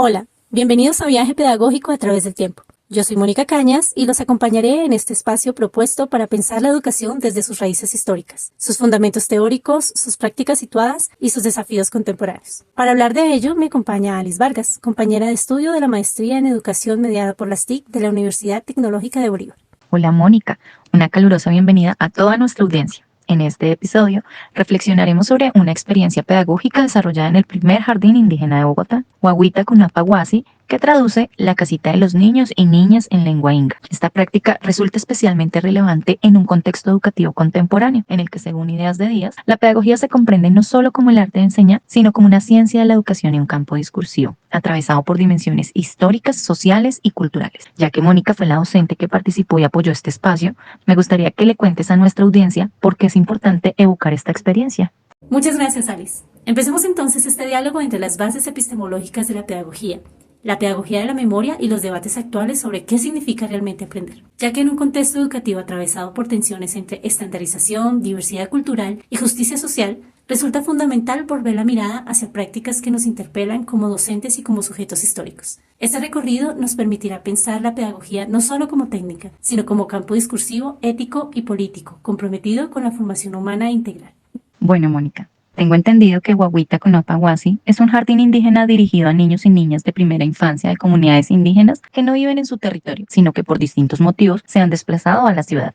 Hola, bienvenidos a Viaje Pedagógico a través del tiempo. Yo soy Mónica Cañas y los acompañaré en este espacio propuesto para pensar la educación desde sus raíces históricas, sus fundamentos teóricos, sus prácticas situadas y sus desafíos contemporáneos. Para hablar de ello me acompaña Alice Vargas, compañera de estudio de la Maestría en Educación mediada por las TIC de la Universidad Tecnológica de Bolívar. Hola Mónica, una calurosa bienvenida a toda nuestra audiencia. En este episodio reflexionaremos sobre una experiencia pedagógica desarrollada en el primer jardín indígena de Bogotá, Guaguita Cunapaguasi, que traduce la casita de los niños y niñas en lengua inga. Esta práctica resulta especialmente relevante en un contexto educativo contemporáneo, en el que, según Ideas de Díaz, la pedagogía se comprende no solo como el arte de enseñar, sino como una ciencia de la educación y un campo discursivo, atravesado por dimensiones históricas, sociales y culturales. Ya que Mónica fue la docente que participó y apoyó este espacio, me gustaría que le cuentes a nuestra audiencia por qué es importante evocar esta experiencia. Muchas gracias, Alice. Empecemos entonces este diálogo entre las bases epistemológicas de la pedagogía de la memoria y los debates actuales sobre qué significa realmente aprender, ya que en un contexto educativo atravesado por tensiones entre estandarización, diversidad cultural y justicia social, resulta fundamental volver la mirada hacia prácticas que nos interpelan como docentes y como sujetos históricos. Este recorrido nos permitirá pensar la pedagogía no solo como técnica, sino como campo discursivo, ético y político, comprometido con la formación humana integral. Bueno, Mónica, tengo entendido que Guaguita Cunapaguasi es un jardín indígena dirigido a niños y niñas de primera infancia de comunidades indígenas que no viven en su territorio, sino que por distintos motivos se han desplazado a la ciudad.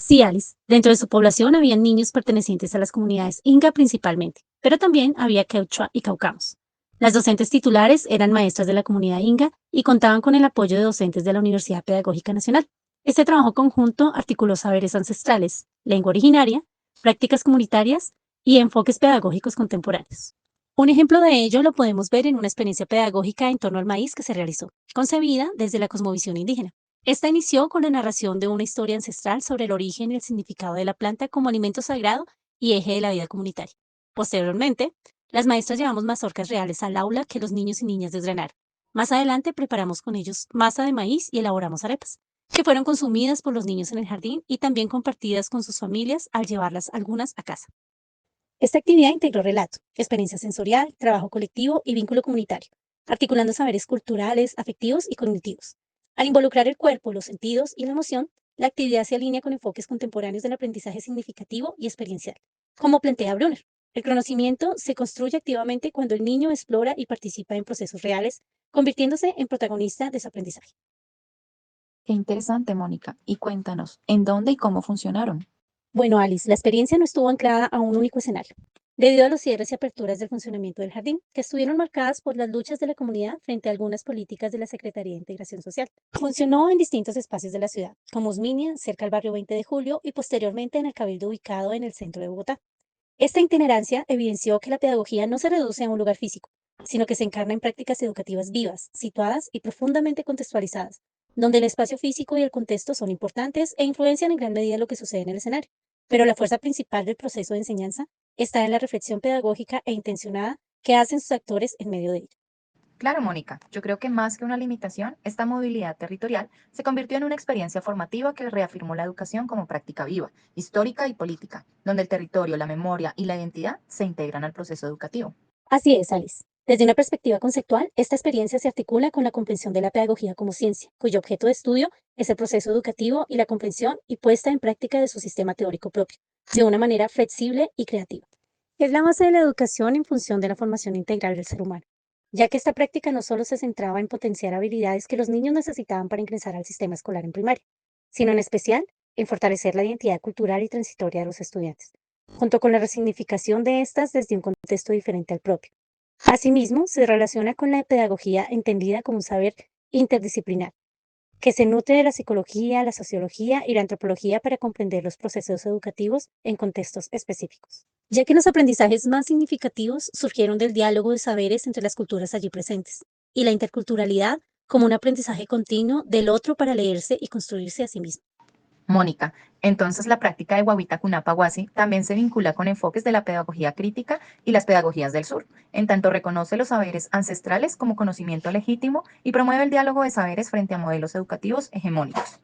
Sí, Alice. Dentro de su población había niños pertenecientes a las comunidades inca principalmente, pero también había quechua y caucamos. Las docentes titulares eran maestras de la comunidad inca y contaban con el apoyo de docentes de la Universidad Pedagógica Nacional. Este trabajo conjunto articuló saberes ancestrales, lengua originaria, prácticas comunitarias y enfoques pedagógicos contemporáneos. Un ejemplo de ello lo podemos ver en una experiencia pedagógica en torno al maíz que se realizó, concebida desde la cosmovisión indígena. Esta inició con la narración de una historia ancestral sobre el origen y el significado de la planta como alimento sagrado y eje de la vida comunitaria. Posteriormente, las maestras llevamos mazorcas reales al aula que los niños y niñas desgranaron. Más adelante preparamos con ellos masa de maíz y elaboramos arepas, que fueron consumidas por los niños en el jardín y también compartidas con sus familias al llevarlas algunas a casa. Esta actividad integró relato, experiencia sensorial, trabajo colectivo y vínculo comunitario, articulando saberes culturales, afectivos y cognitivos. Al involucrar el cuerpo, los sentidos y la emoción, la actividad se alinea con enfoques contemporáneos del aprendizaje significativo y experiencial, como plantea Brunner. El conocimiento se construye activamente cuando el niño explora y participa en procesos reales, convirtiéndose en protagonista de su aprendizaje. Qué interesante, Mónica. Y cuéntanos, ¿en dónde y cómo funcionaron? Bueno, Alice, la experiencia no estuvo anclada a un único escenario, debido a los cierres y aperturas del funcionamiento del jardín, que estuvieron marcadas por las luchas de la comunidad frente a algunas políticas de la Secretaría de Integración Social. Funcionó en distintos espacios de la ciudad, como Usminia, cerca al barrio 20 de Julio, y posteriormente en el Cabildo ubicado en el centro de Bogotá. Esta itinerancia evidenció que la pedagogía no se reduce a un lugar físico, sino que se encarna en prácticas educativas vivas, situadas y profundamente contextualizadas, donde el espacio físico y el contexto son importantes e influencian en gran medida lo que sucede en el escenario. Pero la fuerza principal del proceso de enseñanza está en la reflexión pedagógica e intencionada que hacen sus actores en medio de ella. Claro, Mónica, yo creo que más que una limitación, esta movilidad territorial se convirtió en una experiencia formativa que reafirmó la educación como práctica viva, histórica y política, donde el territorio, la memoria y la identidad se integran al proceso educativo. Así es, Alice. Desde una perspectiva conceptual, esta experiencia se articula con la comprensión de la pedagogía como ciencia, cuyo objeto de estudio es el proceso educativo y la comprensión y puesta en práctica de su sistema teórico propio, de una manera flexible y creativa. Es la base de la educación en función de la formación integral del ser humano, ya que esta práctica no solo se centraba en potenciar habilidades que los niños necesitaban para ingresar al sistema escolar en primaria, sino en especial en fortalecer la identidad cultural y transitoria de los estudiantes, junto con la resignificación de estas desde un contexto diferente al propio. Asimismo, se relaciona con la pedagogía entendida como un saber interdisciplinar, que se nutre de la psicología, la sociología y la antropología para comprender los procesos educativos en contextos específicos, ya que los aprendizajes más significativos surgieron del diálogo de saberes entre las culturas allí presentes, y la interculturalidad como un aprendizaje continuo del otro para leerse y construirse a sí mismo. Mónica, entonces la práctica de Guaguita Cunapaguasi también se vincula con enfoques de la pedagogía crítica y las pedagogías del sur, en tanto reconoce los saberes ancestrales como conocimiento legítimo y promueve el diálogo de saberes frente a modelos educativos hegemónicos.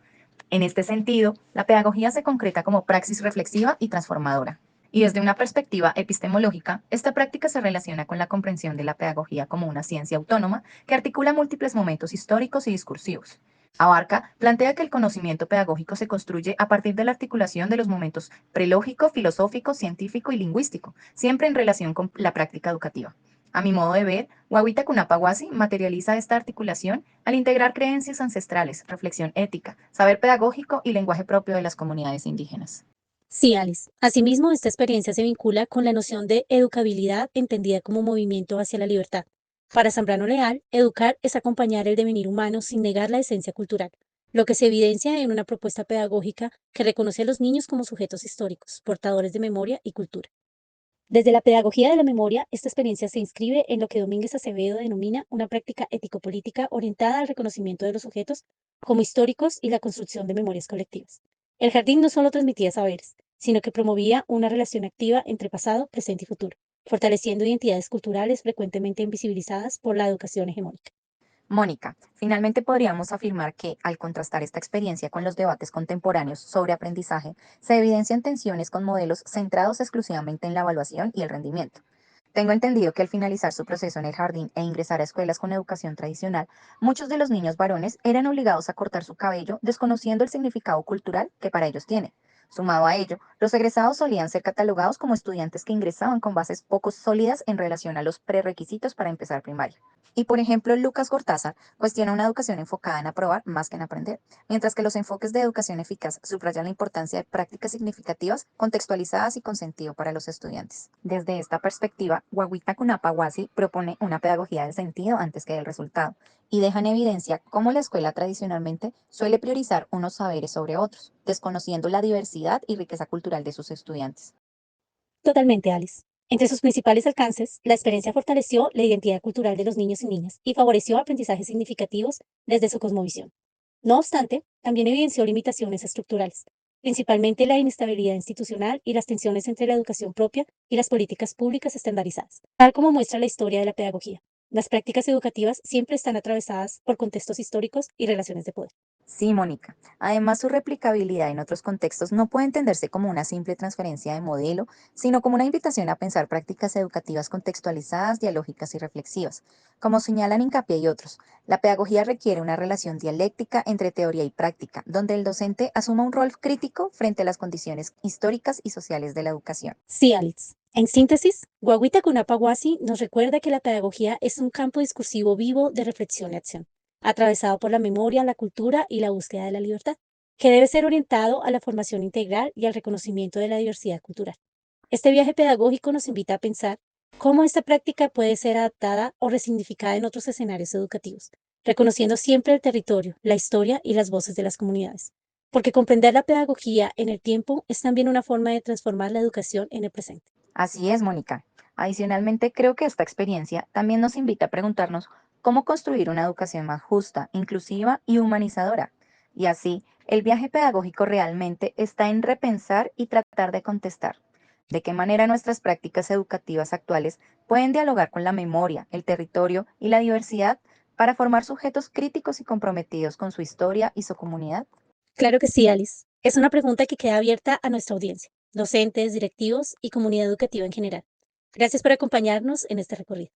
En este sentido, la pedagogía se concreta como praxis reflexiva y transformadora. Y desde una perspectiva epistemológica, esta práctica se relaciona con la comprensión de la pedagogía como una ciencia autónoma que articula múltiples momentos históricos y discursivos. Abarca, plantea que el conocimiento pedagógico se construye a partir de la articulación de los momentos prelógico, filosófico, científico y lingüístico, siempre en relación con la práctica educativa. A mi modo de ver, Huahuita Cunapaguasi materializa esta articulación al integrar creencias ancestrales, reflexión ética, saber pedagógico y lenguaje propio de las comunidades indígenas. Sí, Alice. Asimismo, esta experiencia se vincula con la noción de educabilidad entendida como movimiento hacia la libertad. Para Zambrano Leal, educar es acompañar el devenir humano sin negar la esencia cultural, lo que se evidencia en una propuesta pedagógica que reconoce a los niños como sujetos históricos, portadores de memoria y cultura. Desde la pedagogía de la memoria, esta experiencia se inscribe en lo que Domínguez Acevedo denomina una práctica ético-política orientada al reconocimiento de los sujetos como históricos y la construcción de memorias colectivas. El jardín no solo transmitía saberes, sino que promovía una relación activa entre pasado, presente y futuro, fortaleciendo identidades culturales frecuentemente invisibilizadas por la educación hegemónica. Mónica, finalmente podríamos afirmar que, al contrastar esta experiencia con los debates contemporáneos sobre aprendizaje, se evidencian tensiones con modelos centrados exclusivamente en la evaluación y el rendimiento. Tengo entendido que al finalizar su proceso en el jardín e ingresar a escuelas con educación tradicional, muchos de los niños varones eran obligados a cortar su cabello, desconociendo el significado cultural que para ellos tiene. Sumado a ello, los egresados solían ser catalogados como estudiantes que ingresaban con bases poco sólidas en relación a los prerequisitos para empezar primaria. Y por ejemplo, Lucas Gortázar cuestiona una educación enfocada en aprobar más que en aprender, mientras que los enfoques de educación eficaz subrayan la importancia de prácticas significativas, contextualizadas y con sentido para los estudiantes. Desde esta perspectiva, Huahuita Cunapaguasi propone una pedagogía del sentido antes que del resultado, y deja en evidencia cómo la escuela tradicionalmente suele priorizar unos saberes sobre otros, desconociendo la diversidad y riqueza cultural de sus estudiantes. Totalmente, Alice. Entre sus principales alcances, la experiencia fortaleció la identidad cultural de los niños y niñas y favoreció aprendizajes significativos desde su cosmovisión. No obstante, también evidenció limitaciones estructurales, principalmente la inestabilidad institucional y las tensiones entre la educación propia y las políticas públicas estandarizadas, tal como muestra la historia de la pedagogía. Las prácticas educativas siempre están atravesadas por contextos históricos y relaciones de poder. Sí, Mónica. Además, su replicabilidad en otros contextos no puede entenderse como una simple transferencia de modelo, sino como una invitación a pensar prácticas educativas contextualizadas, dialógicas y reflexivas. Como señalan Hincapié y otros, la pedagogía requiere una relación dialéctica entre teoría y práctica, donde el docente asuma un rol crítico frente a las condiciones históricas y sociales de la educación. Sí, Alex. En síntesis, Guaguita Cunapaguasi nos recuerda que la pedagogía es un campo discursivo vivo de reflexión y acción, atravesado por la memoria, la cultura y la búsqueda de la libertad, que debe ser orientado a la formación integral y al reconocimiento de la diversidad cultural. Este viaje pedagógico nos invita a pensar cómo esta práctica puede ser adaptada o resignificada en otros escenarios educativos, reconociendo siempre el territorio, la historia y las voces de las comunidades. Porque comprender la pedagogía en el tiempo es también una forma de transformar la educación en el presente. Así es, Mónica. Adicionalmente, creo que esta experiencia también nos invita a preguntarnos cómo construir una educación más justa, inclusiva y humanizadora. Y así, el viaje pedagógico realmente está en repensar y tratar de contestar de qué manera nuestras prácticas educativas actuales pueden dialogar con la memoria, el territorio y la diversidad para formar sujetos críticos y comprometidos con su historia y su comunidad. Claro que sí, Alice. Es una pregunta que queda abierta a nuestra audiencia, docentes, directivos y comunidad educativa en general. Gracias por acompañarnos en este recorrido.